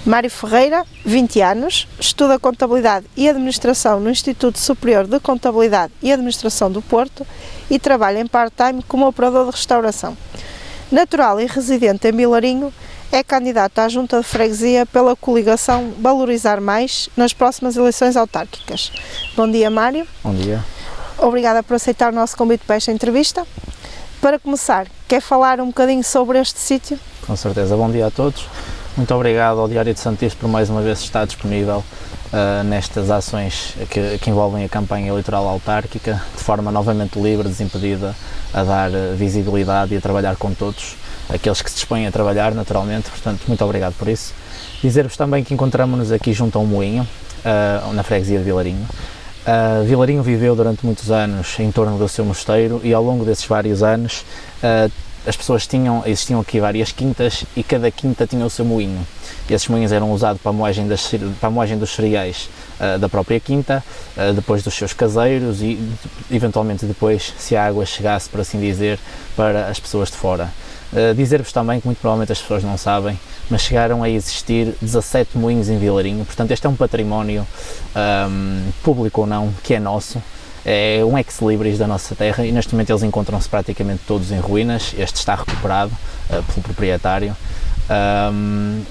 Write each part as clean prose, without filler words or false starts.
Mário Ferreira, 20 anos, estuda Contabilidade e Administração no Instituto Superior de Contabilidade e Administração do Porto e trabalha em part-time como operador de restauração. Natural e residente em Vilarinho, é candidato à Junta de Freguesia pela coligação Valorizar Mais nas próximas eleições autárquicas. Bom dia, Mário. Bom dia. Obrigada por aceitar o nosso convite para esta entrevista. Para começar, quer falar um bocadinho sobre este sítio? Com certeza. Bom dia a todos. Muito obrigado ao Diário de Santirs por mais uma vez estar disponível nestas ações que envolvem a campanha eleitoral autárquica, de forma novamente livre, desimpedida, a dar visibilidade e a trabalhar com todos, aqueles que se dispõem a trabalhar naturalmente, portanto muito obrigado por isso. Dizer-vos também que encontramos-nos aqui junto a um moinho, na freguesia de Vilarinho. Vilarinho viveu durante muitos anos em torno do seu mosteiro e ao longo desses vários anos as pessoas existiam aqui várias quintas e cada quinta tinha o seu moinho. E esses moinhos eram usados para a moagem dos cereais da própria quinta, depois dos seus caseiros e eventualmente depois, se a água chegasse, por assim dizer, para as pessoas de fora. Dizer-vos também que muito provavelmente as pessoas não sabem, mas chegaram a existir 17 moinhos em Vilarinho, portanto este é um património público ou não, que é nosso. É um ex-libris da nossa terra e neste momento eles encontram-se praticamente todos em ruínas. Este está recuperado pelo proprietário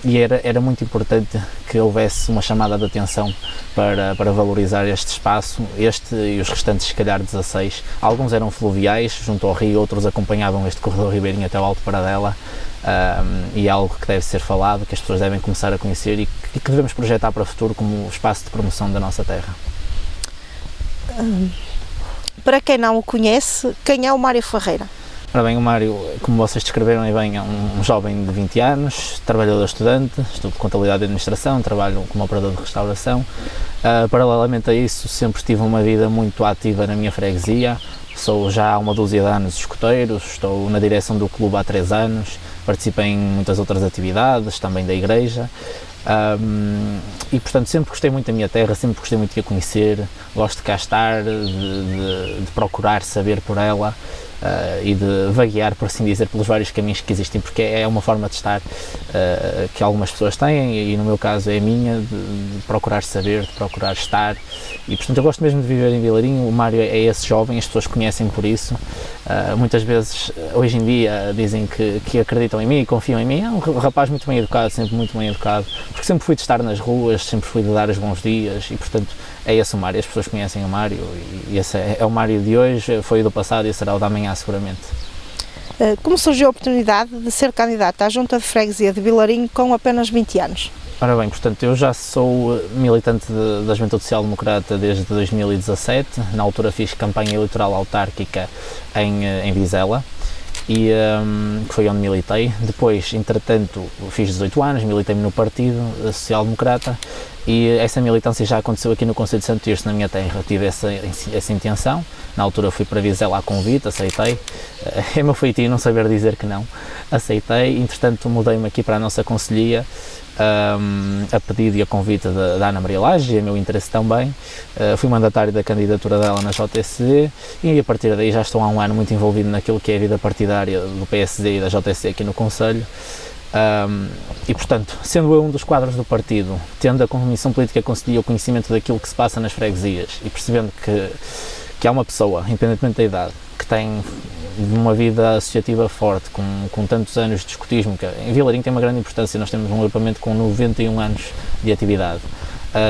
e era muito importante que houvesse uma chamada de atenção para valorizar este espaço, este e os restantes, se calhar 16. Alguns eram fluviais junto ao rio, outros acompanhavam este corredor ribeirinho até o Alto Paradela. E é algo que deve ser falado, que as pessoas devem começar a conhecer e que devemos projetar para o futuro como espaço de promoção da nossa terra. Para quem não o conhece, quem é o Mário Ferreira? Ora bem, o Mário, como vocês descreveram bem, é um jovem de 20 anos, trabalhador estudante, estudo de Contabilidade e Administração, trabalho como operador de restauração. Paralelamente a isso, sempre tive uma vida muito ativa na minha freguesia. Sou já há uma dúzia de anos escoteiro, estou na direção do clube há 3 anos, participei em muitas outras atividades, também da igreja. E portanto sempre gostei muito da minha terra, sempre gostei muito de a conhecer, gosto de cá estar, de procurar saber por ela e de vaguear, por assim dizer, pelos vários caminhos que existem, porque é uma forma de estar que algumas pessoas têm e no meu caso é a minha, de procurar saber, de procurar estar e portanto eu gosto mesmo de viver em Vilarinho. O Mário é esse jovem, as pessoas conhecem por isso. Muitas vezes, hoje em dia, dizem que acreditam em mim e confiam em mim. É um rapaz muito bem educado, sempre muito bem educado, porque sempre fui de estar nas ruas, sempre fui de dar os bons dias e, portanto, é esse o Mário. As pessoas conhecem o Mário e esse é o Mário de hoje, foi o do passado e será o da amanhã, seguramente. Como surgiu a oportunidade de ser candidato à Junta de Freguesia de Vilarinho com apenas 20 anos? Ora bem, portanto, eu já sou militante da Juventude Social Democrata desde 2017, na altura fiz campanha eleitoral autárquica em Vizela, e que foi onde militei. Depois, entretanto, fiz 18 anos, militei-me no Partido Social Democrata e essa militância já aconteceu aqui no Concelho de Santo-Tirso, na minha terra. Tive essa intenção, na altura fui para Vizela a convite, aceitei, é meu feitio não saber dizer que não, aceitei. Entretanto mudei-me aqui para a nossa concelhia, a pedido e a convite da Ana Maria Lage, e a meu interesse também. Fui mandatário da candidatura dela na JSD e a partir daí já estou há um ano muito envolvido naquilo que é a vida partidária do PSD e da JSD aqui no Concelho. E portanto, sendo eu um dos quadros do partido, tendo a Comissão Política Concelhia o conhecimento daquilo que se passa nas freguesias e percebendo que há uma pessoa, independentemente da idade, que tem uma vida associativa forte, com tantos anos de escotismo, que em Vilarinho tem uma grande importância. Nós temos um agrupamento com 91 anos de atividade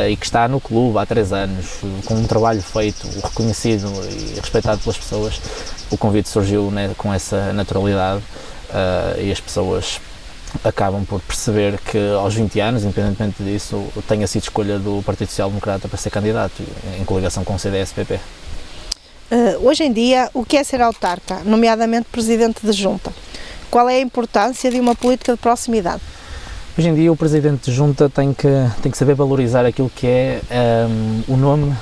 e que está no clube há 3 anos, com um trabalho feito, reconhecido e respeitado pelas pessoas. O convite surgiu, né, com essa naturalidade e as pessoas acabam por perceber que aos 20 anos, independentemente disso, tenha sido escolha do Partido Social Democrata para ser candidato, em coligação com o CDS-PP. Hoje em dia, o que é ser autarca, nomeadamente Presidente de Junta? Qual é a importância de uma política de proximidade? Hoje em dia o Presidente de Junta tem que saber valorizar aquilo que é o nome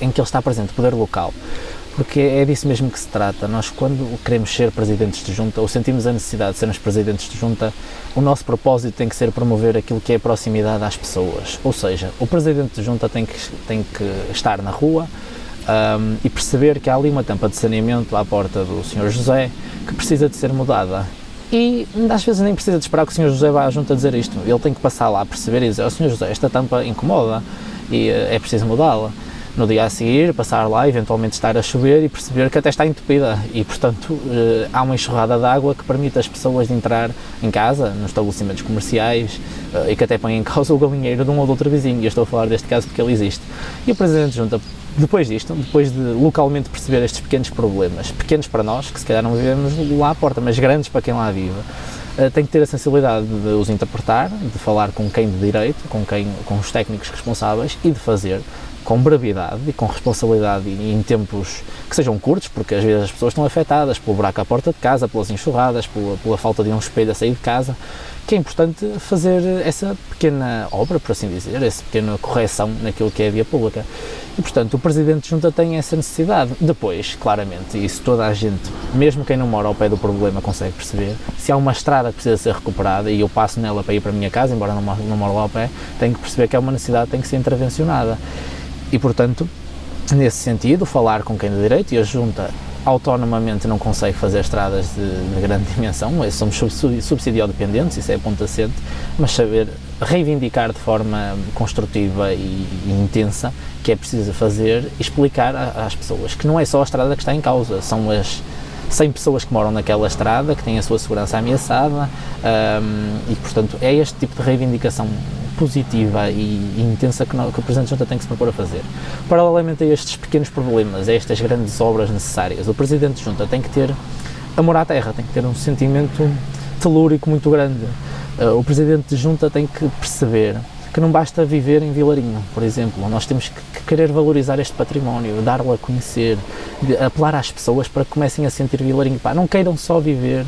em que ele está presente, o poder local. Porque é disso mesmo que se trata. Nós, quando queremos ser presidentes de junta ou sentimos a necessidade de sermos presidentes de junta, o nosso propósito tem que ser promover aquilo que é a proximidade às pessoas. Ou seja, o presidente de junta tem que estar na rua e perceber que há ali uma tampa de saneamento à porta do Sr. José que precisa de ser mudada. E às vezes nem precisa de esperar que o Sr. José vá à junta dizer isto, ele tem que passar lá a perceber e dizer: Sr. José, esta tampa incomoda e é preciso mudá-la. No dia a seguir, passar lá, eventualmente estar a chover e perceber que até está entupida e, portanto, há uma enxurrada de água que permite às pessoas de entrar em casa, nos estabelecimentos comerciais, e que até põe em causa o galinheiro de um ou de outro vizinho. E eu estou a falar deste caso porque ele existe. E o Presidente de Junta, depois disto, depois de localmente perceber estes pequenos problemas, pequenos para nós, que se calhar não vivemos lá à porta, mas grandes para quem lá vive, tem que ter a sensibilidade de os interpretar, de falar com quem de direito, com os técnicos responsáveis e de fazer com brevidade e com responsabilidade e em tempos que sejam curtos, porque às vezes as pessoas estão afetadas pelo buraco à porta de casa, pelas enxurradas, pela falta de um espelho a sair de casa, que é importante fazer essa pequena obra, por assim dizer, essa pequena correção naquilo que é a via pública. E, portanto, o Presidente de Junta tem essa necessidade. Depois, claramente, e isso toda a gente, mesmo quem não mora ao pé do problema, consegue perceber, se há uma estrada que precisa ser recuperada e eu passo nela para ir para a minha casa, embora não moro lá ao pé, tenho que perceber que é uma necessidade que tem que ser intervencionada. E, portanto, nesse sentido, falar com quem de direito, e a Junta autonomamente não consegue fazer estradas de grande dimensão, somos subsidiodependentes, isso é ponto assente, mas saber reivindicar de forma construtiva e intensa que é preciso fazer e explicar às pessoas que não é só a estrada que está em causa, são as 100 pessoas que moram naquela estrada, que têm a sua segurança ameaçada, e, portanto, é este tipo de reivindicação positiva e intensa que o Presidente de Junta tem que se propor a fazer. Paralelamente a estes pequenos problemas, a estas grandes obras necessárias, o Presidente de Junta tem que ter amor à terra, tem que ter um sentimento telúrico muito grande. O Presidente de Junta tem que perceber que não basta viver em Vilarinho, por exemplo. Nós temos que querer valorizar este património, dar-lo a conhecer, apelar às pessoas para que comecem a sentir Vilarinho. Não queiram só viver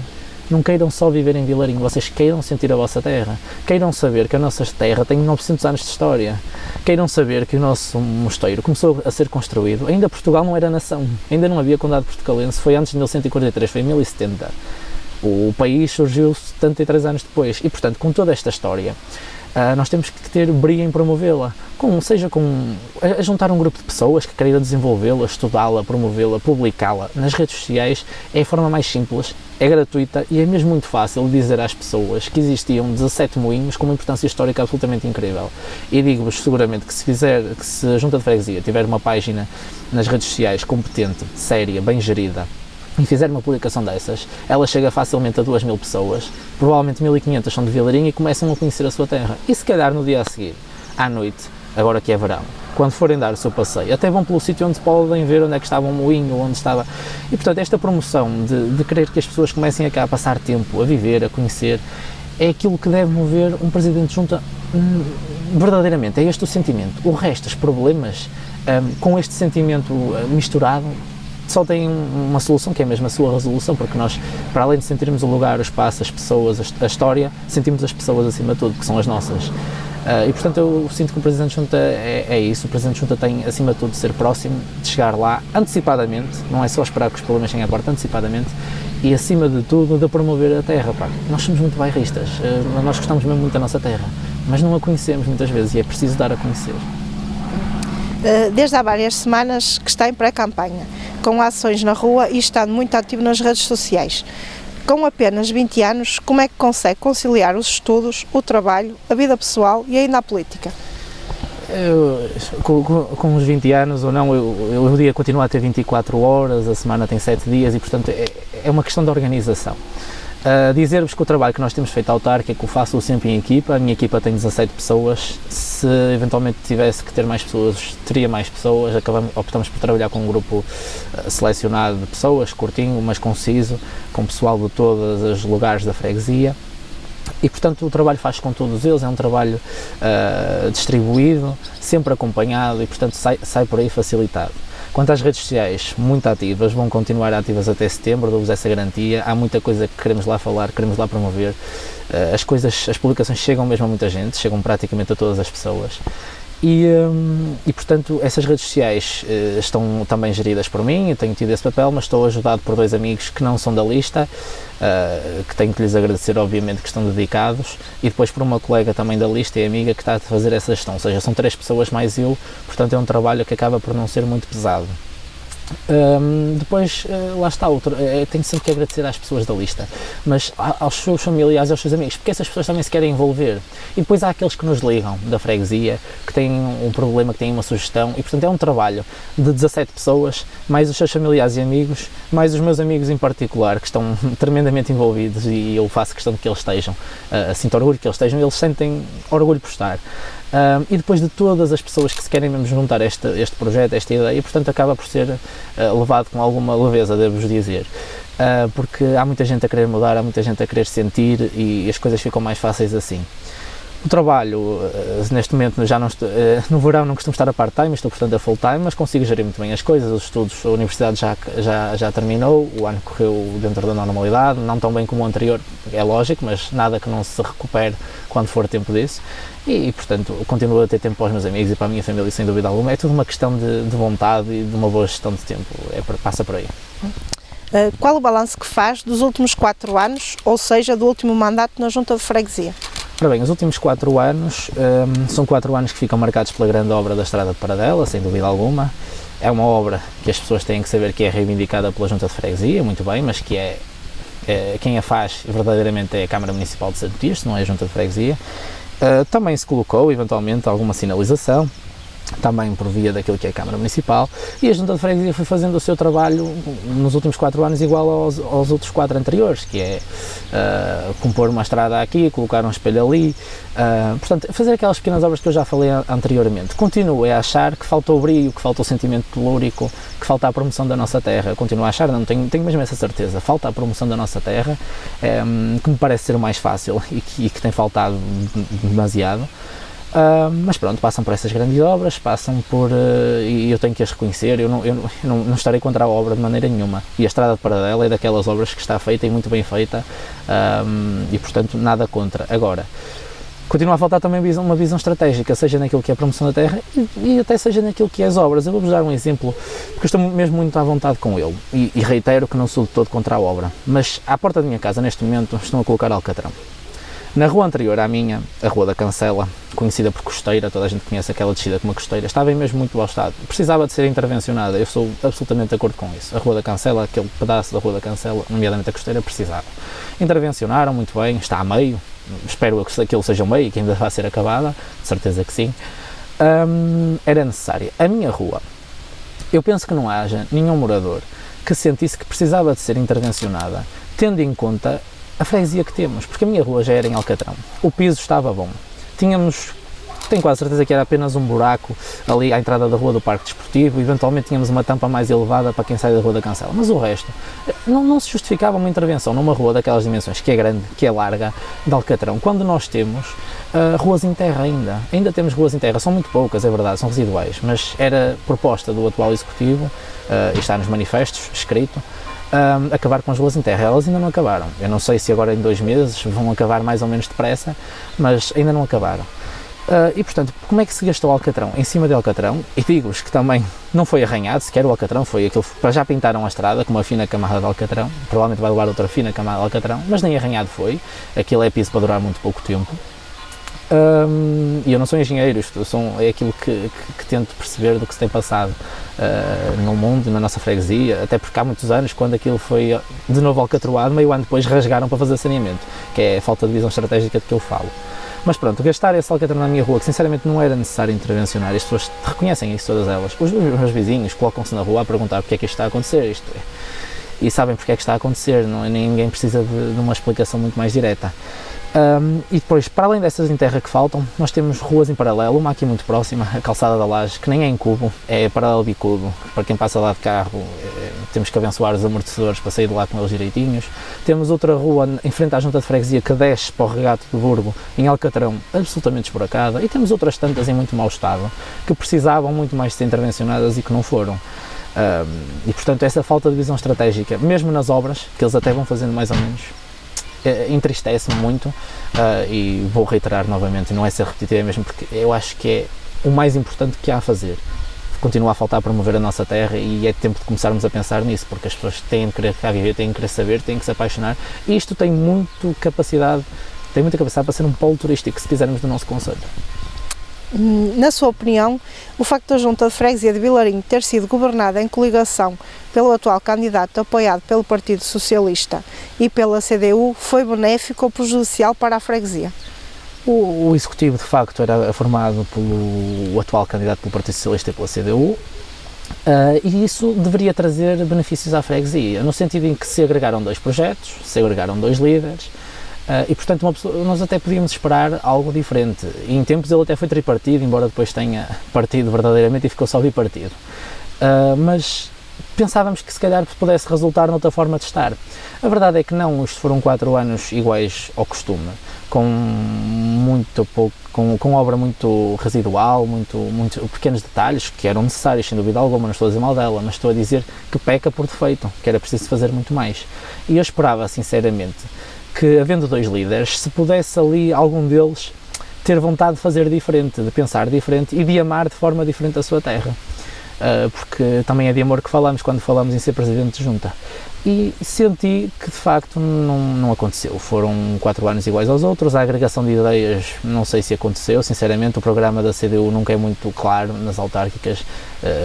em Vilarinho, vocês queiram sentir a vossa terra, queiram saber que a nossa terra tem 900 anos de história, queiram saber que o nosso mosteiro começou a ser construído, ainda Portugal não era nação, ainda não havia condado portucalense, foi antes de 1143, foi em 1070, o país surgiu 73 anos depois e, portanto, com toda esta história, nós temos que ter brilho em promovê-la, seja a juntar um grupo de pessoas que queiram desenvolvê-la, estudá-la, promovê-la, publicá-la nas redes sociais. É a forma mais simples, é gratuita e é mesmo muito fácil dizer às pessoas que existiam 17 moinhos com uma importância histórica absolutamente incrível. E digo-vos seguramente que se a Junta de Freguesia tiver uma página nas redes sociais competente, séria, bem gerida, e fizer uma publicação dessas, ela chega facilmente a 2.000 pessoas, provavelmente 1.500 são de Vilarinho e começam a conhecer a sua terra. E se calhar no dia a seguir, à noite, agora que é verão, quando forem dar o seu passeio, até vão pelo sítio onde podem ver onde é que estava o moinho, onde estava... E, portanto, esta promoção de querer que as pessoas comecem a passar tempo, a viver, a conhecer, é aquilo que deve mover um Presidente de Junta verdadeiramente, é este o sentimento. O resto, os problemas, com este sentimento misturado, só tem uma solução, que é mesmo a sua resolução, porque nós, para além de sentirmos o lugar, o espaço, as pessoas, a história, sentimos as pessoas acima de tudo, que são as nossas. E, portanto, eu sinto que o Presidente de Junta é isso. O Presidente de Junta tem, acima de tudo, de ser próximo, de chegar lá antecipadamente, não é só esperar que os problemas cheguem à porta, antecipadamente, e, acima de tudo, de promover a terra. Nós somos muito bairristas, nós gostamos mesmo muito da nossa terra, mas não a conhecemos muitas vezes e é preciso dar a conhecer. Desde há várias semanas que está em pré-campanha, com ações na rua e estando muito ativo nas redes sociais. Com apenas 20 anos, como é que consegue conciliar os estudos, o trabalho, a vida pessoal e ainda a política? Com os 20 anos ou não, o dia continua a ter 24 horas, a semana tem 7 dias e, portanto, é uma questão de organização. Dizer-vos que o trabalho que nós temos feito autárquico faço sempre em equipa, a minha equipa tem 17 pessoas, se eventualmente tivesse que ter mais pessoas, teria mais pessoas, optamos por trabalhar com um grupo selecionado de pessoas, curtinho, mas conciso, com pessoal de todos os lugares da freguesia. E, portanto, o trabalho faz com todos eles, é um trabalho distribuído, sempre acompanhado e, portanto, sai por aí facilitado. Quanto às redes sociais, muito ativas, vão continuar ativas até setembro, dou-vos essa garantia. Há muita coisa que queremos lá falar, queremos lá promover. As publicações chegam mesmo a muita gente, chegam praticamente a todas as pessoas. E, portanto, essas redes sociais estão também geridas por mim, eu tenho tido esse papel, mas estou ajudado por 2 amigos que não são da lista, que tenho que lhes agradecer, obviamente, que estão dedicados, e depois por uma colega também da lista e amiga que está a fazer essa gestão, ou seja, são 3 pessoas mais eu, portanto é um trabalho que acaba por não ser muito pesado. Depois, lá está, tenho sempre que agradecer às pessoas da lista, mas aos seus familiares e aos seus amigos, porque essas pessoas também se querem envolver. E depois há aqueles que nos ligam da freguesia, que têm um problema, que têm uma sugestão, e portanto é um trabalho de 17 pessoas, mais os seus familiares e amigos, mais os meus amigos em particular, que estão tremendamente envolvidos, e eu faço questão de que eles estejam, sinto orgulho que eles estejam, eles sentem orgulho por estar. E depois de todas as pessoas que se querem mesmo juntar a este projeto, a esta ideia, e portanto acaba por ser levado com alguma leveza, devo-vos dizer, porque há muita gente a querer mudar, há muita gente a querer sentir, e as coisas ficam mais fáceis assim. O trabalho, neste momento, já não estou, no verão não costumo estar a part-time, estou portanto a full-time, mas consigo gerir muito bem as coisas, os estudos, a universidade já terminou, o ano correu dentro da normalidade, não tão bem como o anterior, é lógico, mas nada que não se recupere quando for tempo disso, e portanto continuo a ter tempo para os meus amigos e para a minha família, sem dúvida alguma. É tudo uma questão de vontade e de uma boa gestão de tempo, passa por aí. Qual o balanço que faz dos últimos 4 anos, ou seja, do último mandato na Junta de Freguesia? Ora bem, os últimos 4 anos são 4 anos que ficam marcados pela grande obra da Estrada de Paradela, sem dúvida alguma. É uma obra que as pessoas têm que saber que é reivindicada pela Junta de Freguesia, muito bem, mas que quem a faz verdadeiramente é a Câmara Municipal de Santo Tirso, não é a Junta de Freguesia. Também se colocou, eventualmente, alguma sinalização, também por via daquilo que é a Câmara Municipal, e a Junta de Freguesia foi fazendo o seu trabalho nos últimos 4 anos igual aos outros 4 anteriores, que é compor uma estrada aqui, colocar um espelho ali, portanto, fazer aquelas pequenas obras que eu já falei anteriormente. Continuo a achar que falta o brilho, que falta o sentimento telúrico, que falta a promoção da nossa terra. Continuo a achar, não tenho mesmo essa certeza, falta a promoção da nossa terra, que me parece ser o mais fácil e que tem faltado demasiado. Mas pronto, passam por essas grandes obras, passam por, e eu tenho que as reconhecer, eu não estarei contra a obra de maneira nenhuma, e a Estrada de Paradela é daquelas obras que está feita e muito bem feita, e portanto nada contra. Agora, continua a faltar também uma visão estratégica, seja naquilo que é a promoção da terra e até seja naquilo que é as obras. Eu vou-vos dar um exemplo, porque eu estou mesmo muito à vontade com ele, e reitero que não sou de todo contra a obra, mas à porta da minha casa neste momento estão a colocar alcatrão. Na rua anterior à minha, a Rua da Cancela, conhecida por costeira, toda a gente conhece aquela descida como uma costeira, estava em mesmo muito mau estado, precisava de ser intervencionada, eu sou absolutamente de acordo com isso. A Rua da Cancela, aquele pedaço da Rua da Cancela, nomeadamente a costeira, precisava. Intervencionaram muito bem, está a meio, espero que aquilo seja o meio, que ainda vai ser acabada, de certeza que sim. Era necessária. A minha rua, eu penso que não haja nenhum morador que sentisse que precisava de ser intervencionada, tendo em conta a freguesia que temos, porque a minha rua já era em alcatrão, o piso estava bom, tenho quase certeza que era apenas um buraco ali à entrada da Rua do Parque Desportivo, eventualmente tínhamos uma tampa mais elevada para quem sai da Rua da Cancela, mas o resto, não se justificava uma intervenção numa rua daquelas dimensões, que é grande, que é larga, de alcatrão, quando nós temos ruas em terra ainda temos ruas em terra, são muito poucas, é verdade, são residuais, mas era proposta do atual Executivo, e está nos manifestos, escrito, acabar com as ruas em terra. Elas ainda não acabaram. Eu não sei se agora em 2 meses vão acabar mais ou menos depressa, mas ainda não acabaram. E portanto, como é que se gastou o alcatrão? Em cima de alcatrão, e digo-vos que também não foi arranhado, sequer o alcatrão foi aquilo, para já pintaram a estrada com uma fina camada de alcatrão, provavelmente vai levar outra fina camada de alcatrão, mas nem arranhado foi, aquilo é piso para durar muito pouco tempo. E eu não sou engenheiro, é aquilo que tento perceber do que se tem passado no mundo, na nossa freguesia, até porque há muitos anos, quando aquilo foi de novo alcatroado, meio ano depois rasgaram para fazer saneamento, que é a falta de visão estratégica de que eu falo. Mas pronto, gastar esse alcatrão na minha rua, que sinceramente não era necessário intervencionar, as pessoas reconhecem isso, todas elas, os meus vizinhos colocam-se na rua a perguntar porque é que isto está a acontecer, e sabem porque é que está a acontecer, ninguém precisa de uma explicação muito mais direta. E depois, para além dessas em terra que faltam, nós temos ruas em paralelo, uma aqui muito próxima, a Calçada da Laje, que nem é em cubo, é paralelo bicudo, para quem passa lá de carro, temos que abençoar os amortecedores para sair de lá com eles direitinhos. Temos outra rua em frente à Junta de Freguesia que desce para o regato do Burgo, em alcatrão, absolutamente esburacada, e temos outras tantas em muito mau estado, que precisavam muito mais de ser intervencionadas e que não foram. E portanto, essa falta de visão estratégica, mesmo nas obras, que eles até vão fazendo mais ou menos, entristece-me muito, e vou reiterar novamente, não é ser repetitivo, é mesmo porque eu acho que é o mais importante que há a fazer. Continua a faltar promover a nossa terra e é tempo de começarmos a pensar nisso, porque as pessoas têm de querer cá viver, têm de querer saber, têm de se apaixonar, e isto tem muita capacidade para ser um polo turístico, se quisermos, do nosso concelho. Na sua opinião, o facto da Junta de Freguesia de Vilarinho ter sido governada em coligação pelo atual candidato apoiado pelo Partido Socialista e pela CDU foi benéfico ou prejudicial para a freguesia? O Executivo, de facto, era formado pelo atual candidato pelo Partido Socialista e pela CDU, e isso deveria trazer benefícios à freguesia, no sentido em que se agregaram 2 projetos, se agregaram 2 líderes, e portanto nós até podíamos esperar algo diferente. E em tempos ele até foi tripartido, embora depois tenha partido verdadeiramente e ficou só bipartido. Mas pensávamos que se calhar pudesse resultar noutra forma de estar. A verdade é que não, isto foram 4 anos iguais ao costume, com muito pouco, com obra muito residual, muito pequenos detalhes que eram necessários, sem dúvida alguma, não estou a dizer mal dela, mas estou a dizer que peca por defeito, que era preciso fazer muito mais. E eu esperava, sinceramente, que havendo 2 líderes, se pudesse ali algum deles ter vontade de fazer diferente, de pensar diferente e de amar de forma diferente a sua terra. Porque também é de amor que falamos quando falamos em ser presidente de junta. E senti que de facto não aconteceu. Foram 4 anos iguais aos outros, a agregação de ideias não sei se aconteceu, sinceramente. O programa da CDU nunca é muito claro nas autárquicas,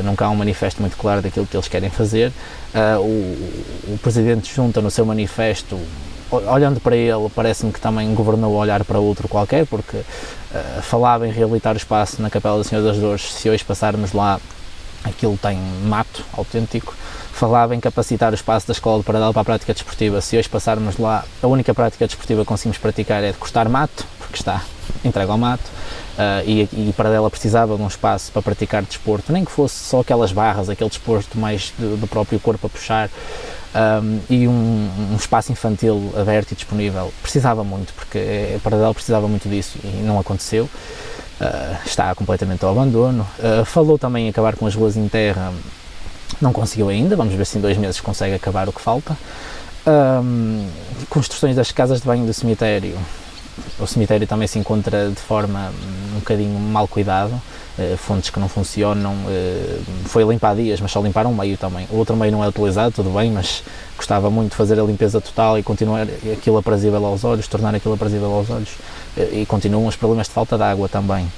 nunca há um manifesto muito claro daquilo que eles querem fazer. O presidente de junta, no seu manifesto, olhando para ele, parece-me que também governou a olhar para outro qualquer, porque falava em reabilitar o espaço na Capela da Senhora das Dores. Se hoje passarmos lá, aquilo tem mato autêntico. Falava em capacitar o espaço da Escola de Paradela para a prática desportiva. Se hoje passarmos lá, a única prática desportiva que conseguimos praticar é de cortar mato, porque está entregue ao mato, e Paradela precisava de um espaço para praticar desporto, nem que fosse só aquelas barras, aquele desporto mais do próprio corpo a puxar, e um espaço infantil aberto e disponível. Precisava muito, porque Paradela precisava muito disso e não aconteceu. Está completamente ao abandono. Falou também em acabar com as ruas em terra, não conseguiu ainda, vamos ver se em 2 meses consegue acabar o que falta. Construções das casas de banho do cemitério. O cemitério também se encontra de forma um bocadinho mal cuidado, fontes que não funcionam. Foi limpo há dias, mas só limparam um meio também. O outro meio não é utilizado, tudo bem, mas gostava muito de fazer a limpeza total e continuar aquilo aprazível aos olhos, tornar aquilo aprazível aos olhos, e continuam os problemas de falta de água também.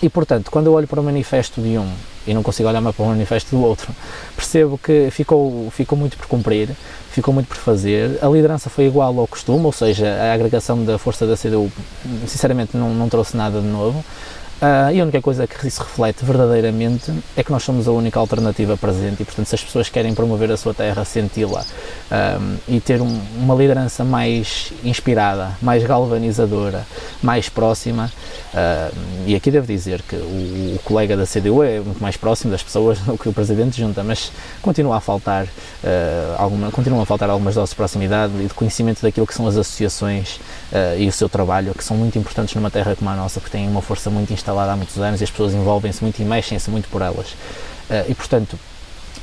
E portanto, quando eu olho para o manifesto de um e não consigo olhar para o manifesto do outro, percebo que ficou muito por cumprir, ficou muito por fazer. A liderança foi igual ao costume, ou seja, a agregação da força da CDU sinceramente não trouxe nada de novo. E a única coisa que isso reflete verdadeiramente é que nós somos a única alternativa presente, e portanto, se as pessoas querem promover a sua terra, senti-la, e ter uma liderança mais inspirada, mais galvanizadora, mais próxima, e aqui devo dizer que o colega da CDU é muito mais próximo das pessoas do que o presidente de junta, mas continuam a faltar algumas doses de proximidade e de conhecimento daquilo que são as associações e o seu trabalho, que são muito importantes numa terra como a nossa, porque têm uma força muito instalada há muitos anos e as pessoas envolvem-se muito e mexem-se muito por elas. E portanto,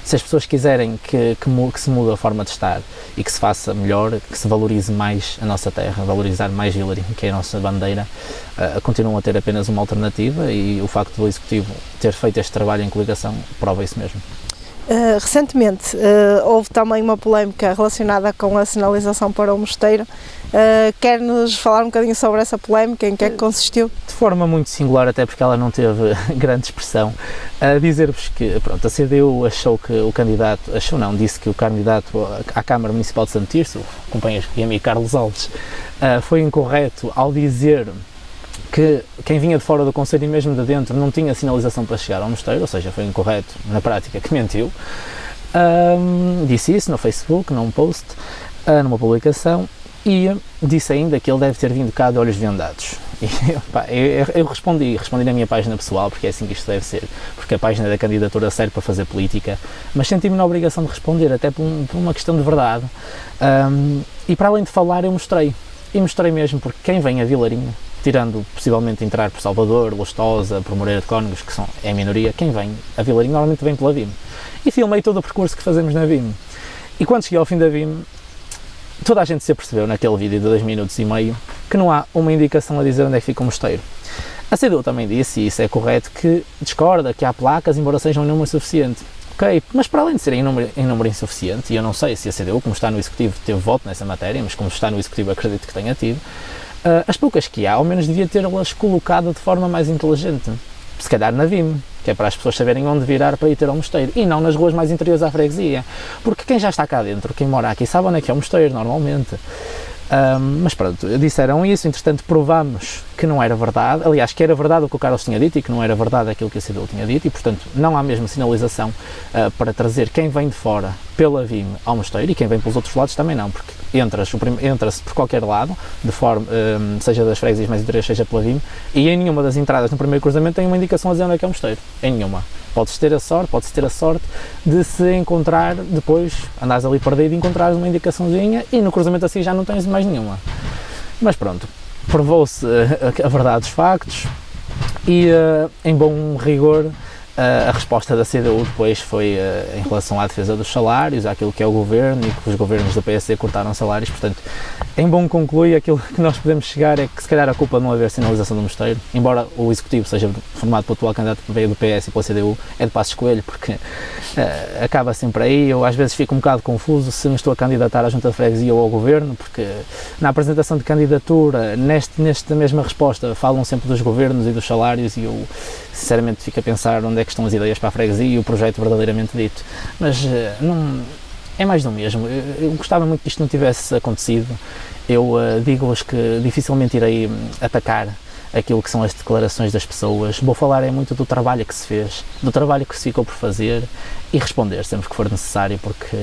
se as pessoas quiserem que se mude a forma de estar e que se faça melhor, que se valorize mais a nossa terra, valorizar mais Vilarinho, que é a nossa bandeira, continuam a ter apenas uma alternativa, e o facto do Executivo ter feito este trabalho em coligação prova isso mesmo. Recentemente houve também uma polémica relacionada com a sinalização para o mosteiro. Quer-nos falar um bocadinho sobre essa polémica, em que é que consistiu? De forma muito singular, até porque ela não teve grande expressão. Dizer-vos que pronto, a CDU achou que o candidato, disse que o candidato à Câmara Municipal de Santo Tirso, o companheiro e amigo Carlos Alves, foi incorreto ao dizer que quem vinha de fora do concelho e mesmo de dentro não tinha sinalização para chegar ao mosteiro, ou seja, foi incorreto na prática, que mentiu. Disse isso no Facebook, num post, numa publicação, e disse ainda que ele deve ter vindo cá de olhos vendados. E eu respondi na minha página pessoal, porque é assim que isto deve ser, porque a página da candidatura serve para fazer política, mas senti-me na obrigação de responder, até por uma questão de verdade. E para além de falar, eu mostrei mesmo, porque quem vem a Vilarinho, tirando possivelmente entrar por Salvador, Lustosa, por Moreira de Cónegos, que é a minoria, quem vem a Vilarinho normalmente vem pela VIM. E filmei todo o percurso que fazemos na VIM. E quando cheguei ao fim da VIM, toda a gente se apercebeu naquele vídeo de 2 minutos e meio que não há uma indicação a dizer onde é que fica o mosteiro. A CDU também disse, e isso é correto, que discorda que há placas, embora sejam em número suficiente. Ok, mas para além de serem em número insuficiente, e eu não sei se a CDU, como está no Executivo, teve voto nessa matéria, mas como está no Executivo acredito que tenha tido, As poucas que há, ao menos devia tê-las colocado de forma mais inteligente, se calhar na VIM, que é para as pessoas saberem onde virar para ir ter ao mosteiro, e não nas ruas mais interiores à freguesia, porque quem já está cá dentro, quem mora aqui, sabe onde é que é o mosteiro, normalmente. Mas pronto, disseram isso, entretanto provamos que não era verdade, aliás, que era verdade o que o Carlos tinha dito e que não era verdade aquilo que a CDU tinha dito, e portanto não há mesmo sinalização para trazer quem vem de fora pela VIM ao mosteiro, e quem vem pelos outros lados também não, porque entra-se por qualquer lado, de forma, seja das freguesias mais interiores, seja pela VIM, e em nenhuma das entradas no primeiro cruzamento tem uma indicação a dizer onde é que é o mosteiro, em nenhuma. Pode-se ter a sorte de se encontrar, depois andares ali perdido e encontrares uma indicaçãozinha, e no cruzamento assim já não tens mais nenhuma. Mas pronto, provou-se a verdade dos factos, e em bom rigor a resposta da CDU depois foi em relação à defesa dos salários, àquilo que é o governo, e que os governos da PSD cortaram salários. Portanto, em bom concluir, aquilo que nós podemos chegar é que se calhar a culpa de não haver sinalização do mosteiro, embora o executivo seja formado pelo atual candidato que veio do PS e pela CDU, é de Passos Coelho, porque acaba sempre aí. Eu às vezes fico um bocado confuso se me estou a candidatar à junta de freguesia ou ao governo, porque na apresentação de candidatura, nesta mesma resposta, falam sempre dos governos e dos salários, e eu sinceramente fico a pensar onde é que estão as ideias para a freguesia e o projeto verdadeiramente dito. Mas não, é mais do mesmo. Eu gostava muito que isto não tivesse acontecido. Eu digo-vos que dificilmente irei atacar aquilo que são as declarações das pessoas. Vou falar muito do trabalho que se fez, do trabalho que se ficou por fazer, e responder sempre que for necessário, porque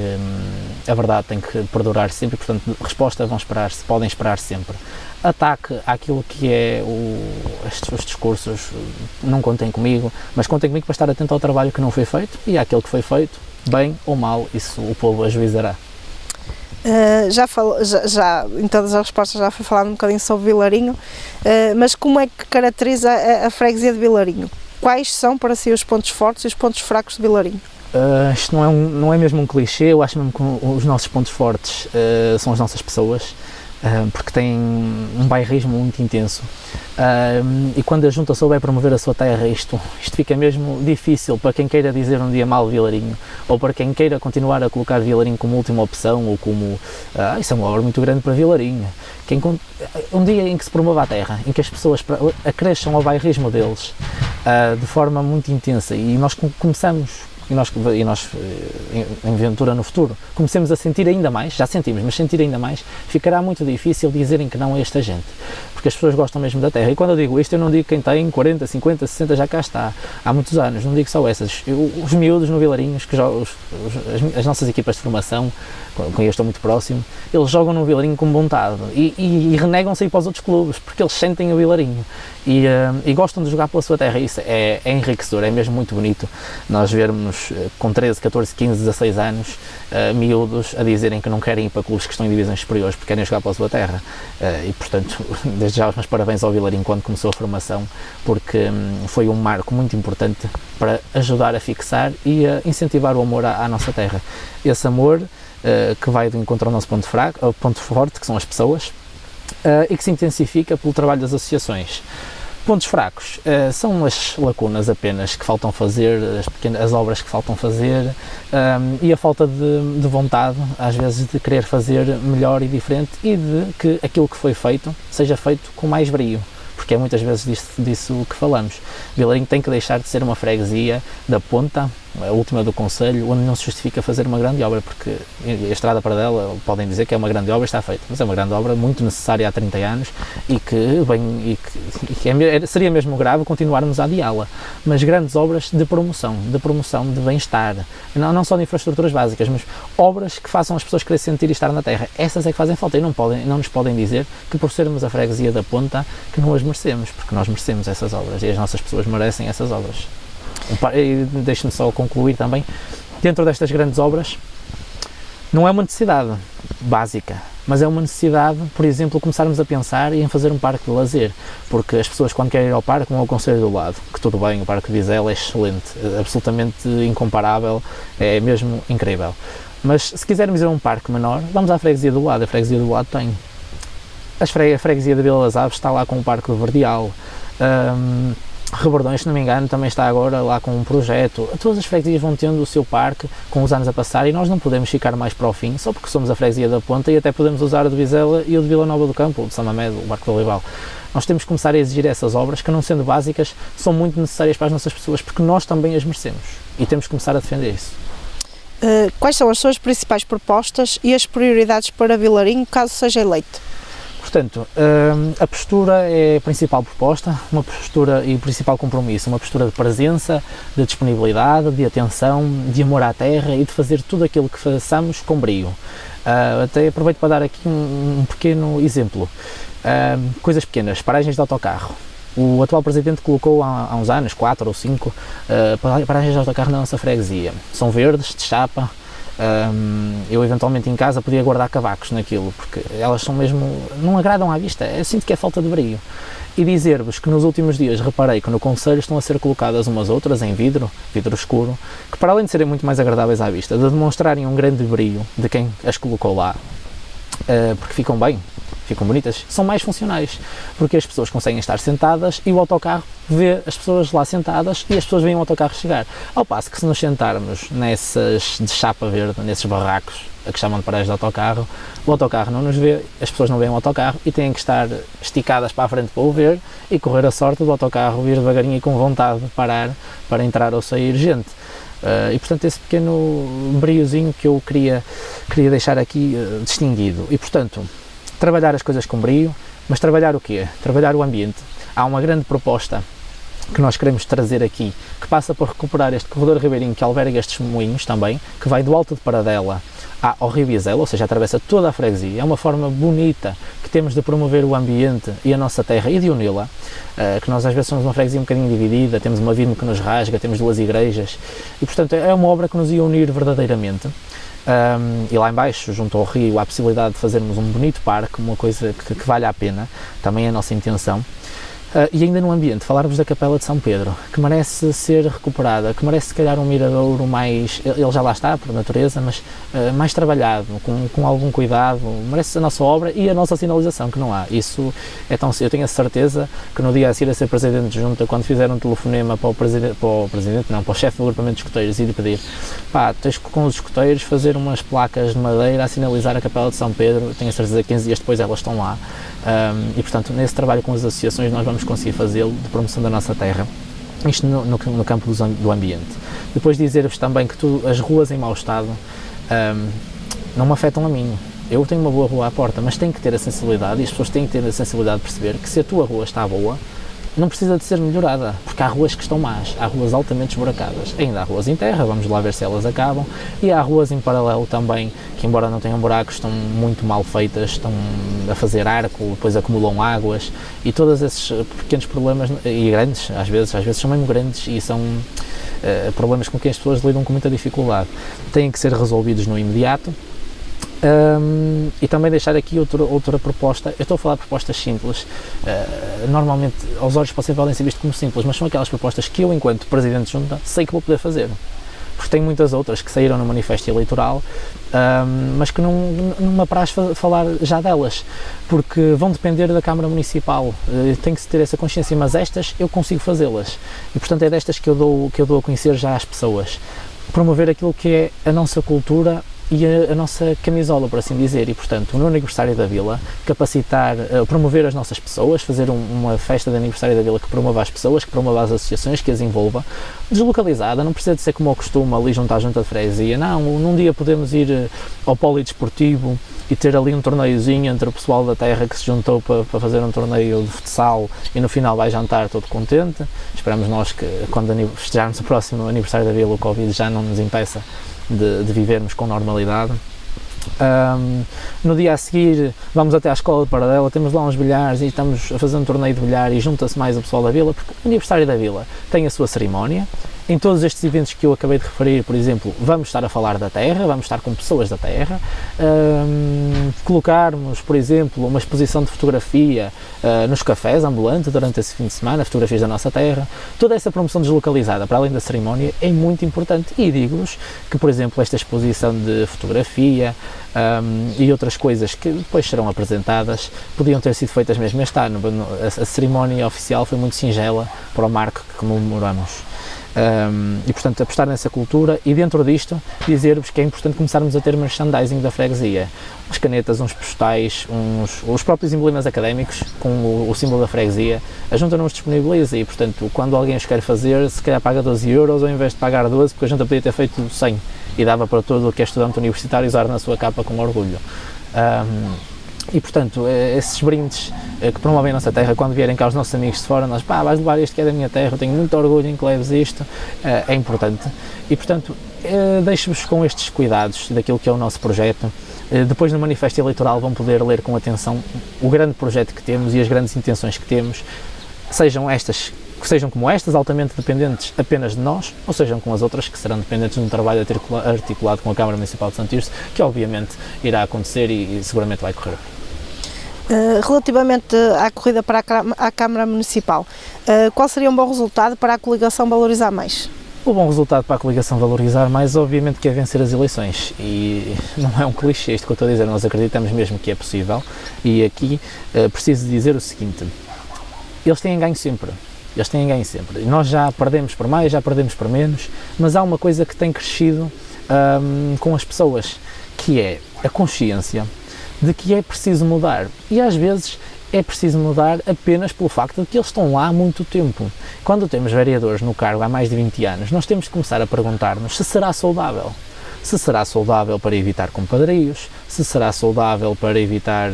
a verdade tem que perdurar sempre, e portanto resposta podem esperar sempre. Ataque àquilo que é os discursos, não contem comigo, mas contem comigo para estar atento ao trabalho que não foi feito, e àquilo que foi feito, bem ou mal, isso o povo ajuizará. Já em todas as respostas já foi falado um bocadinho sobre Vilarinho, mas como é que caracteriza a freguesia de Vilarinho? Quais são para si os pontos fortes e os pontos fracos de Vilarinho? Isto não é mesmo um clichê. Eu acho mesmo que os nossos pontos fortes são as nossas pessoas, porque têm um bairrismo muito intenso, e quando a junta souber promover a sua terra, isto fica mesmo difícil para quem queira dizer um dia mal Vilarinho, ou para quem queira continuar a colocar Vilarinho como última opção, ou como isso é uma obra muito grande para Vilarinho. Um dia em que se promova a terra, em que as pessoas acresçam ao bairrismo deles de forma muito intensa, e nós começamos, e nós em Ventura no futuro, comecemos a sentir ainda mais, já sentimos, mas sentir ainda mais, ficará muito difícil dizerem que não a esta gente, porque as pessoas gostam mesmo da terra. E quando eu digo isto, eu não digo quem tem 40, 50, 60, já cá está, há muitos anos, não digo só essas. Os miúdos no Vilarinhos, que as nossas equipas de formação, com quem eu estou muito próximo, eles jogam no Vilarinho com vontade, e renegam-se aí para os outros clubes, porque eles sentem o Vilarinho, e gostam de jogar pela sua terra. Isso é enriquecedor, é mesmo muito bonito nós vermos com 13, 14, 15, 16 anos miúdos a dizerem que não querem ir para clubes que estão em divisões superiores porque querem jogar pela sua terra, e portanto desde já os meus parabéns ao Vilarinho quando começou a formação, porque foi um marco muito importante para ajudar a fixar e a incentivar o amor à nossa terra. Esse amor que vai de encontro ao nosso ponto forte, que são as pessoas, e que se intensifica pelo trabalho das associações. Pontos fracos são as lacunas apenas que faltam fazer, as obras que faltam fazer, e a falta de vontade, às vezes, de querer fazer melhor e diferente, e de que aquilo que foi feito seja feito com mais brio, porque é muitas vezes disso que falamos. Vilarinho tem que deixar de ser uma freguesia da ponta, a última do concelho, onde não se justifica fazer uma grande obra, porque a estrada para dela, podem dizer que é uma grande obra, está feita, mas é uma grande obra muito necessária há 30 anos, e que seria mesmo grave continuarmos a adiá-la. Mas grandes obras de promoção, de bem-estar, não só de infraestruturas básicas, mas obras que façam as pessoas querer sentir e estar na terra, essas é que fazem falta, e não nos podem dizer que por sermos a freguesia da ponta que não as merecemos, porque nós merecemos essas obras, e as nossas pessoas merecem essas obras. E deixe-me só concluir também, dentro destas grandes obras, não é uma necessidade básica, mas é uma necessidade, por exemplo, começarmos a pensar em fazer um parque de lazer, porque as pessoas quando querem ir ao parque vão ao concelho do lado, que tudo bem, o Parque de Vizela é excelente, absolutamente incomparável, é mesmo incrível, mas se quisermos ir a um parque menor, vamos à freguesia do lado. A freguesia do lado tem, a freguesia de Vila das Aves está lá com o Parque do Verdeal, Rebordões, se não me engano, também está agora lá com um projeto. Todas as freguesias vão tendo o seu parque com os anos a passar e nós não podemos ficar mais para o fim só porque somos a freguesia da Ponta e até podemos usar o de Vizela e o de Vila Nova do Campo, o de São Mamede, o Barco do Olival. Nós temos que começar a exigir essas obras que, não sendo básicas, são muito necessárias para as nossas pessoas porque nós também as merecemos e temos que começar a defender isso. Quais são as suas principais propostas e as prioridades para Vilarinho caso seja eleito? Portanto, a postura é a principal proposta, uma postura e principal compromisso, uma postura de presença, de disponibilidade, de atenção, de amor à terra e de fazer tudo aquilo que façamos com brio. Até aproveito para dar aqui um pequeno exemplo. Coisas pequenas, paragens de autocarro. O atual presidente colocou há uns anos, 4 ou 5, paragens de autocarro na nossa freguesia. São verdes, de chapa. Eu eventualmente em casa podia guardar cavacos naquilo, porque elas são mesmo, não agradam à vista, eu sinto que é falta de brio. E dizer-vos que nos últimos dias reparei que no concelho estão a ser colocadas umas outras em vidro escuro, que para além de serem muito mais agradáveis à vista, de demonstrarem um grande brio de quem as colocou lá, porque ficam bem, ficam bonitas, são mais funcionais, porque as pessoas conseguem estar sentadas e o autocarro vê as pessoas lá sentadas e as pessoas veem o autocarro chegar. Ao passo que se nos sentarmos nessas de chapa verde, nesses barracos, a que chamam de paragens de autocarro, o autocarro não nos vê, as pessoas não veem o autocarro e têm que estar esticadas para a frente para o ver e correr a sorte do autocarro vir devagarinho e com vontade de parar para entrar ou sair gente. E portanto esse pequeno briozinho que eu queria deixar aqui distinguido. E portanto, trabalhar as coisas com brio, mas trabalhar o quê? Trabalhar o ambiente. Há uma grande proposta que nós queremos trazer aqui, que passa por recuperar este corredor ribeirinho que alberga estes moinhos também, que vai do Alto de Paradela ao Rio Vizela, ou seja, atravessa toda a freguesia. É uma forma bonita que temos de promover o ambiente e a nossa terra e de uni-la, que nós às vezes somos uma freguesia um bocadinho dividida, temos uma vime que nos rasga, temos 2 igrejas, e portanto é uma obra que nos ia unir verdadeiramente. E lá em baixo, junto ao rio, há a possibilidade de fazermos um bonito parque, uma coisa que vale a pena, também é a nossa intenção. E ainda no ambiente, falar-vos da Capela de São Pedro, que merece ser recuperada, que merece se calhar um miradouro mais, ele já lá está por natureza, mas mais trabalhado, com algum cuidado, merece a nossa obra e a nossa sinalização, que não há. Isso é tão, eu tenho a certeza que no dia a seguir a ser presidente de junta, quando fizeram um telefonema para o chefe do agrupamento de escoteiros e lhe pedir, tens que com os escoteiros fazer umas placas de madeira a sinalizar a Capela de São Pedro, tenho a certeza que 15 dias depois elas estão lá. E portanto nesse trabalho com as associações nós vamos conseguir fazê-lo de promoção da nossa terra, isto no campo do ambiente. Depois dizer-vos também que as ruas em mau estado não me afetam a mim. Eu tenho uma boa rua à porta, mas tenho que ter a sensibilidade e as pessoas têm que ter a sensibilidade de perceber que se a tua rua está boa, não precisa de ser melhorada, porque há ruas que estão más, há ruas altamente esburacadas, ainda há ruas em terra, vamos lá ver se elas acabam, e há ruas em paralelo também, que embora não tenham buracos, estão muito mal feitas, estão a fazer arco, depois acumulam águas, e todos esses pequenos problemas, e grandes, às vezes são mesmo grandes, e são problemas com que as pessoas lidam com muita dificuldade, têm que ser resolvidos no imediato. E também deixar aqui outra proposta. Eu estou a falar de propostas simples, normalmente aos olhos podem ser vistas como simples, mas são aquelas propostas que eu, enquanto Presidente de Junta, sei que vou poder fazer, porque tenho muitas outras que saíram no manifesto eleitoral, mas que não me apraz falar já delas, porque vão depender da Câmara Municipal, tem que se ter essa consciência, mas estas eu consigo fazê-las, e portanto é destas que eu dou a conhecer já às pessoas, promover aquilo que é a nossa cultura e a nossa camisola, por assim dizer, e portanto no aniversário da Vila capacitar, promover as nossas pessoas, fazer uma festa de aniversário da Vila que promova as pessoas, que promova as associações, que as envolva, deslocalizada, não precisa de ser como ao costume ali junto à junta de freguesia, não, num dia podemos ir ao polidesportivo e ter ali um torneiozinho entre o pessoal da terra que se juntou para fazer um torneio de futsal e no final vai jantar todo contente. Esperamos nós que quando festejarmos o próximo aniversário da Vila o Covid já não nos impeça de vivermos com normalidade. No dia a seguir vamos até à escola de Paradela, temos lá uns bilhares e estamos a fazer um torneio de bilhar e junta-se mais o pessoal da Vila, porque o aniversário da Vila tem a sua cerimónia, Em todos estes eventos que eu acabei de referir, por exemplo, vamos estar a falar da terra, vamos estar com pessoas da terra, colocarmos, por exemplo, uma exposição de fotografia nos cafés ambulantes durante esse fim de semana, fotografias da nossa terra. Toda essa promoção deslocalizada, para além da cerimónia, é muito importante. E digo-vos que, por exemplo, esta exposição de fotografia e outras coisas que depois serão apresentadas podiam ter sido feitas mesmo este ano. A cerimónia oficial foi muito singela para o marco que comemoramos. E portanto apostar nessa cultura e dentro disto dizer-vos que é importante começarmos a ter merchandising da freguesia, umas canetas, uns postais, os próprios emblemas académicos com o símbolo da freguesia. A Junta não os disponibiliza e portanto quando alguém os quer fazer, se calhar paga 12 € ao invés de pagar 12, porque a Junta podia ter feito 100 e dava para todo o que é estudante universitário usar na sua capa com orgulho. E portanto, esses brindes que promovem a nossa terra, quando vierem cá os nossos amigos de fora, nós, vais levar este que é da minha terra, eu tenho muito orgulho em que leves isto, é importante. E portanto, deixo-vos com estes cuidados daquilo que é o nosso projeto. Depois no manifesto eleitoral vão poder ler com atenção o grande projeto que temos e as grandes intenções que temos, sejam como estas, altamente dependentes apenas de nós, ou sejam como as outras, que serão dependentes de um trabalho articulado com a Câmara Municipal de Santirce, que obviamente irá acontecer e seguramente vai correr bem. Relativamente à corrida para a Câmara Municipal, qual seria um bom resultado para a coligação Valorizar Mais? O bom resultado para a coligação Valorizar Mais, obviamente, que é vencer as eleições, e não é um clichê isto que eu estou a dizer, nós acreditamos mesmo que é possível, e aqui preciso dizer o seguinte: eles têm ganho sempre. Eles têm ganho sempre. E nós já perdemos por mais, já perdemos por menos, mas há uma coisa que tem crescido com as pessoas, que é a consciência de que é preciso mudar. E às vezes é preciso mudar apenas pelo facto de que eles estão lá há muito tempo. Quando temos vereadores no cargo há mais de 20 anos, nós temos que começar a perguntar-nos se será saudável. Se será saudável para evitar compadrios, se será saudável para evitar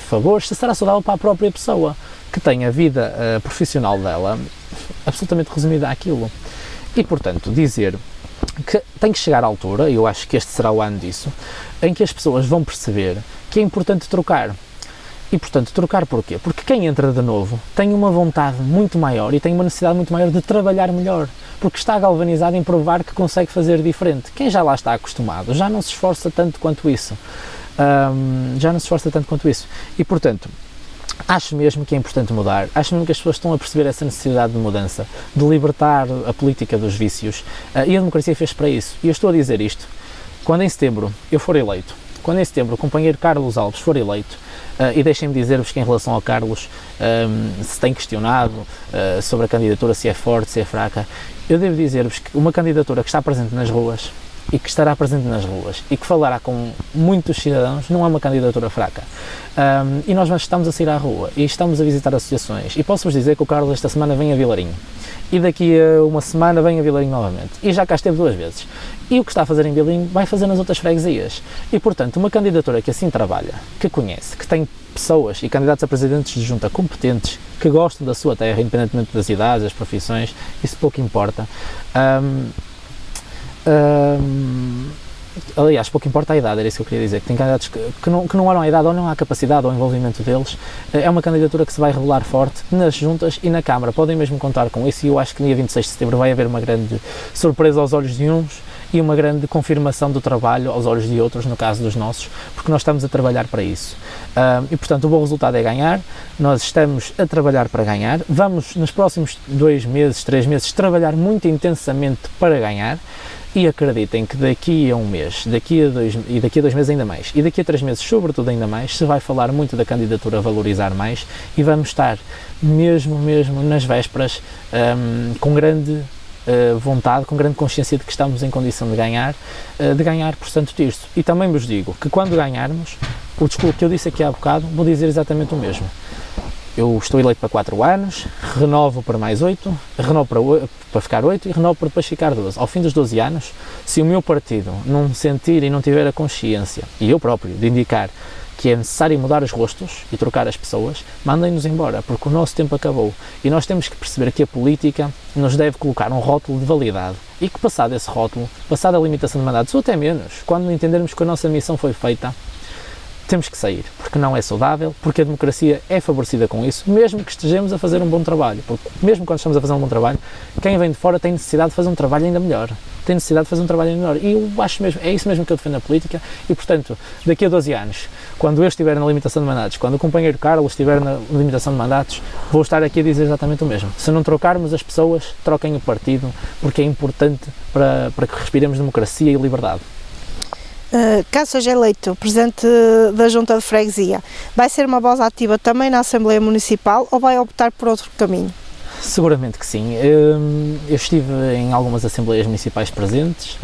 favores, se será saudável para a própria pessoa, que tem a vida profissional dela absolutamente resumida àquilo. E, portanto, dizer que tem que chegar à altura, e eu acho que este será o ano disso, em que as pessoas vão perceber que é importante trocar. E, portanto, trocar porquê? Porque quem entra de novo tem uma vontade muito maior e tem uma necessidade muito maior de trabalhar melhor, porque está galvanizado em provar que consegue fazer diferente. Quem já lá está acostumado já não se esforça tanto quanto isso. E, portanto, acho mesmo que é importante mudar, acho mesmo que as pessoas estão a perceber essa necessidade de mudança, de libertar a política dos vícios, e a democracia fez para isso. E eu estou a dizer isto quando em setembro eu for eleito, quando em setembro o companheiro Carlos Alves for eleito, e deixem-me dizer-vos que em relação ao Carlos, se tem questionado sobre a candidatura, se é forte, se é fraca, eu devo dizer-vos que uma candidatura que está presente nas ruas e que estará presente nas ruas e que falará com muitos cidadãos não é uma candidatura fraca. E nós estamos a sair à rua e estamos a visitar associações, e posso-vos dizer que o Carlos esta semana vem a Vilarinho e daqui a uma semana vem a Vilarinho novamente, e já cá esteve 2 vezes, e o que está a fazer em Vilarinho vai fazer nas outras freguesias. E portanto, uma candidatura que assim trabalha, que conhece, que tem pessoas e candidatos a presidentes de junta competentes, que gostam da sua terra, independentemente das idades, das profissões, isso pouco importa. Aliás, pouco importa a idade, era isso que eu queria dizer, que tem candidatos que não olham a idade ou não há capacidade ou envolvimento deles. É uma candidatura que se vai revelar forte nas juntas e na Câmara, podem mesmo contar com isso, e eu acho que no dia 26 de setembro vai haver uma grande surpresa aos olhos de uns e uma grande confirmação do trabalho aos olhos de outros, no caso dos nossos, porque nós estamos a trabalhar para isso. E portanto o bom resultado é ganhar, nós estamos a trabalhar para ganhar, vamos nos próximos 2 meses, 3 meses trabalhar muito intensamente para ganhar. E acreditem que daqui a 1 mês, daqui a 2 meses ainda mais, e daqui a 3 meses sobretudo ainda mais, se vai falar muito da candidatura Valorizar Mais, e vamos estar mesmo nas vésperas com grande vontade, com grande consciência de que estamos em condição de ganhar portanto disto. E também vos digo que quando ganharmos, o discurso que eu disse aqui há bocado, vou dizer exatamente o mesmo. Eu estou eleito para 4 anos, renovo para mais 8, renovo para ficar 8 e renovo para depois ficar 12. Ao fim dos 12 anos, se o meu partido não sentir e não tiver a consciência, e eu próprio, de indicar que é necessário mudar os rostos e trocar as pessoas, mandem-nos embora, porque o nosso tempo acabou. E nós temos que perceber que a política nos deve colocar um rótulo de validade e que, passado esse rótulo, passada a limitação de mandatos, ou até menos, quando entendermos que a nossa missão foi feita, temos que sair, porque não é saudável, porque a democracia é favorecida com isso, mesmo que estejamos a fazer um bom trabalho, porque mesmo quando estamos a fazer um bom trabalho, quem vem de fora tem necessidade de fazer um trabalho ainda melhor, e eu acho mesmo, é isso mesmo que eu defendo na política, e portanto, daqui a 12 anos, quando eu estiver na limitação de mandatos, quando o companheiro Carlos estiver na limitação de mandatos, vou estar aqui a dizer exatamente o mesmo. Se não trocarmos as pessoas, troquem o partido, porque é importante para que respiremos democracia e liberdade. Caso seja eleito Presidente da Junta de Freguesia, vai ser uma voz ativa também na Assembleia Municipal ou vai optar por outro caminho? Seguramente que sim. Eu estive em algumas Assembleias Municipais presentes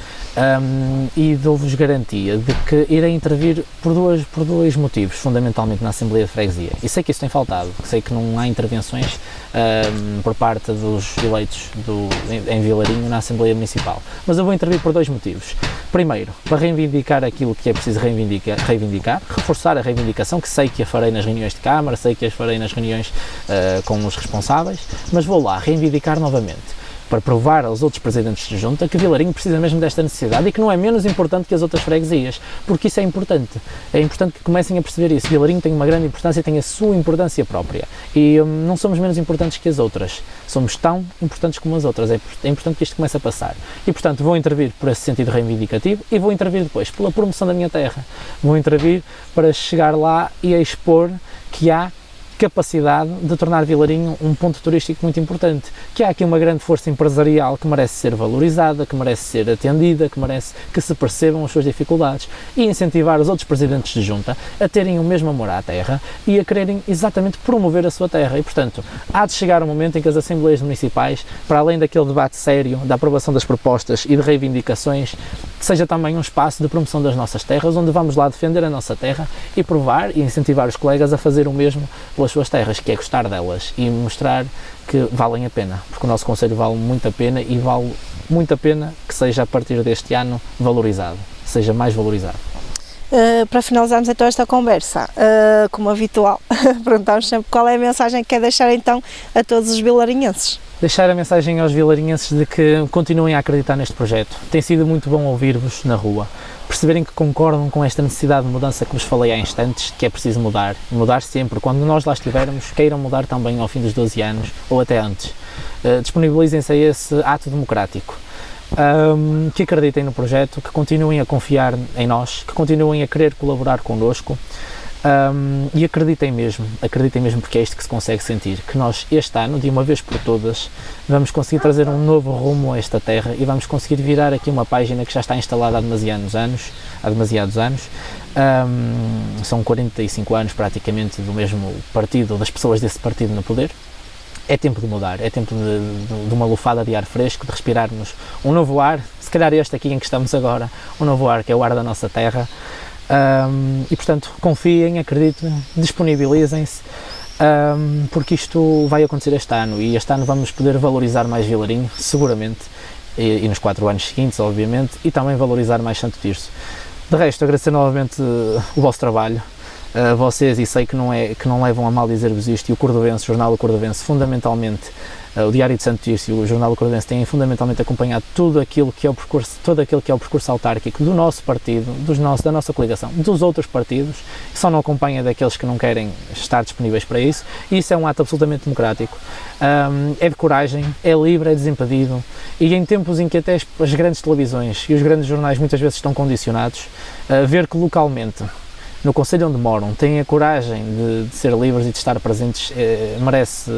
e dou-vos garantia de que irei intervir por dois motivos, fundamentalmente na Assembleia de Freguesia. E sei que isso tem faltado, sei que não há intervenções por parte dos eleitos em Vilarinho na Assembleia Municipal, mas eu vou intervir por dois motivos. Primeiro, para reivindicar aquilo que é preciso reivindicar, reforçar a reivindicação, que sei que a farei nas reuniões de Câmara, sei que as farei nas reuniões com os responsáveis, mas vou lá reivindicar novamente, para provar aos outros presidentes de junta que Vilarinho precisa mesmo desta necessidade e que não é menos importante que as outras freguesias, porque isso é importante que comecem a perceber isso. Vilarinho tem uma grande importância, tem a sua importância própria e não somos menos importantes que as outras, somos tão importantes como as outras, é importante que isto comece a passar e portanto vou intervir por esse sentido reivindicativo e vou intervir depois pela promoção da minha terra, vou intervir para chegar lá e a expor que há capacidade de tornar Vilarinho um ponto turístico muito importante, que há aqui uma grande força empresarial que merece ser valorizada, que merece ser atendida, que merece que se percebam as suas dificuldades e incentivar os outros presidentes de junta a terem o mesmo amor à terra e a quererem exatamente promover a sua terra e, portanto, há de chegar um momento em que as Assembleias Municipais, para além daquele debate sério, da aprovação das propostas e de reivindicações, seja também um espaço de promoção das nossas terras, onde vamos lá defender a nossa terra e provar e incentivar os colegas a fazer o mesmo pelas suas terras, que é gostar delas e mostrar que valem a pena, porque o nosso concelho vale muito a pena e vale muito a pena que seja a partir deste ano valorizado, seja mais valorizado. Para finalizarmos então esta conversa, como habitual, perguntamos sempre qual é a mensagem que quer deixar então a todos os vilarinhenses. Deixar a mensagem aos vilarinhenses de que continuem a acreditar neste projeto. Tem sido muito bom ouvir-vos na rua, perceberem que concordam com esta necessidade de mudança que vos falei há instantes, que é preciso mudar sempre. Quando nós lá estivermos, queiram mudar também ao fim dos 12 anos ou até antes. Disponibilizem-se a esse ato democrático. Que acreditem no projeto, que continuem a confiar em nós, que continuem a querer colaborar connosco e acreditem mesmo porque é isto que se consegue sentir, que nós este ano, de uma vez por todas, vamos conseguir trazer um novo rumo a esta terra e vamos conseguir virar aqui uma página que já está instalada há demasiados anos. São 45 anos praticamente do mesmo partido, das pessoas desse partido no poder. É tempo de mudar, é tempo de uma lufada de ar fresco, de respirarmos um novo ar, se calhar este aqui em que estamos agora, um novo ar que é o ar da nossa terra. E portanto confiem, acreditem, disponibilizem-se, porque isto vai acontecer este ano e este ano vamos poder valorizar mais Vilarinho, seguramente, e nos 4 anos seguintes, obviamente, e também valorizar mais Santo Tirso. De resto, agradecer novamente o vosso trabalho, vocês, e sei que não levam a mal dizer-vos isto, e o Cordovense, o Jornal do Cordovense, fundamentalmente, o Diário de Santo Tirso e o Jornal do Cordovense têm fundamentalmente acompanhado todo aquilo que é o percurso autárquico do nosso partido, da nossa coligação, dos outros partidos, que só não acompanha daqueles que não querem estar disponíveis para isso, e isso é um ato absolutamente democrático, é de coragem, é livre, é desimpedido, e em tempos em que até as grandes televisões e os grandes jornais muitas vezes estão condicionados, ver que localmente, no concelho onde moram, têm a coragem de ser livres e de estar presentes, merece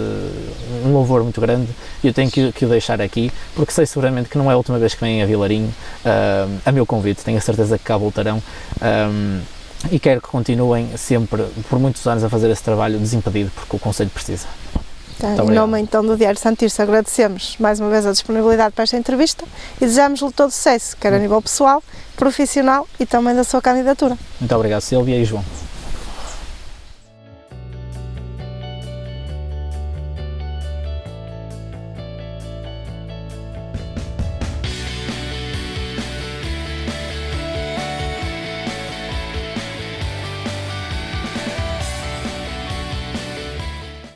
um louvor muito grande, e eu tenho que o deixar aqui, porque sei seguramente que não é a última vez que vêm a Vilarinho, a meu convite, tenho a certeza que cá voltarão, e quero que continuem sempre, por muitos anos, a fazer esse trabalho desimpedido, porque o concelho precisa. Em nome então do Diário de Santo Tirso, agradecemos mais uma vez a disponibilidade para esta entrevista e desejamos-lhe todo sucesso, quer a nível pessoal, profissional e também da sua candidatura. Muito obrigado, Silvia e João.